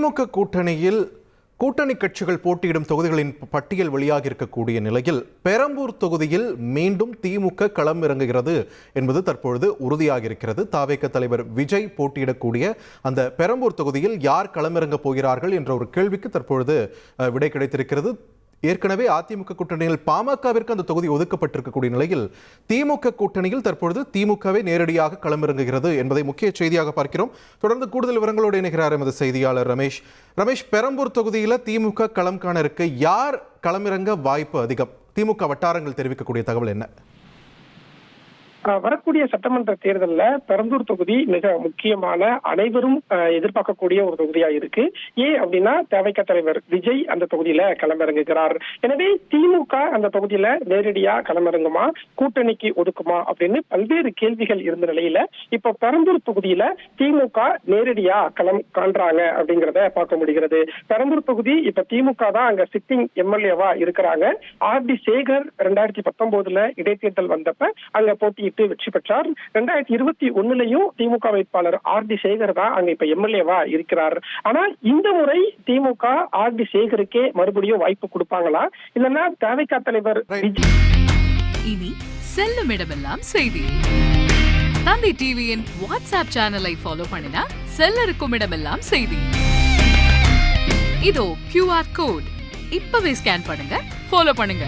திமுக கூட்டணி கட்சிகள் போட்டியிடும் தொகுதிகளின் பட்டியல் வெளியாக இருக்கக்கூடிய நிலையில் பெரம்பூர் தொகுதியில் மீண்டும் திமுக களம் இறங்குகிறது என்பது தற்பொழுது உறுதியாக இருக்கிறது. தாவேக தலைவர் விஜய் போட்டியிடக்கூடிய அந்த பெரம்பூர் தொகுதியில் யார் களமிறங்க போகிறார்கள் என்ற ஒரு கேள்விக்கு தற்பொழுது விடை கிடைத்திருக்கிறது. ஏற்கனவே அதிமுக கூட்டணியில் பாமகவிற்கு அந்த தொகுதி ஒதுக்கப்பட்டிருக்கக்கூடிய நிலையில் திமுக கூட்டணியில் தற்பொழுது திமுகவே நேரடியாக களமிறங்குகிறது என்பதை முக்கிய செய்தியாக பார்க்கிறோம். தொடர்ந்து கூடுதல் விவரங்களோடு இணைகிறார் எமது செய்தியாளர் ரமேஷ். பெரம்பூர் தொகுதியில் திமுக களம் காண இருக்கு. யார் களமிறங்க வாய்ப்பு அதிகம்? திமுக வட்டாரங்கள் தெரிவிக்கக்கூடிய தகவல் என்ன? வரக்கூடிய சட்டமன்ற தேர்தலில் பெரம்பூர் தொகுதி மிக முக்கியமான அனைவரும் எதிர்பார்க்கக்கூடிய ஒரு தொகுதியா இருக்கு. ஏன் அப்படின்னா தேவைக்க தலைவர் விஜய் அந்த தொகுதியில களமிறங்குகிறார். எனவே திமுக அந்த தொகுதியில நேரடியா களமிறங்குமா, கூட்டணிக்கு ஒதுக்குமா அப்படின்னு பல்வேறு கேள்விகள் இருந்த நிலையில இப்ப பெரம்பூர் தொகுதியில திமுக நேரடியா களம் காண்றாங்க அப்படிங்கிறத பார்க்க முடிகிறது. பெரம்பூர் தொகுதி இப்ப திமுக தான் அங்க சிட்டிங் எம்எல்ஏவா இருக்கிறாங்க. ஆர்டி சேகர் 2019 இடைத்தேர்தல் வந்தப்ப அங்க போட்டி வெற்றி பெற்றார். 2021 திமுக வேட்பாளர் ஆர்டி சேகர் தான் அங்க இப்ப எம்எல்ஏவா இருக்கிறார். ஆனா இந்த முறை திமுக ஆர்டி சேகருக்கே மறுபடியும் வாய்ப்பு கொடுப்பாங்களா, இல்லன்னா தேவைக்கா தலைவர் இனி செல்லும் இடமெல்லாம் செய்தி. தந்தை டிவியின் வாட்ஸ்அப் சேனலை ஃபாலோ பண்ணினா செல்ல இருக்கும் இடமெல்லாம் செய்தி. இதோ QR கோட் இப்பவே ஸ்கேன் பண்ணுங்க, ஃபாலோ பண்ணுங்க.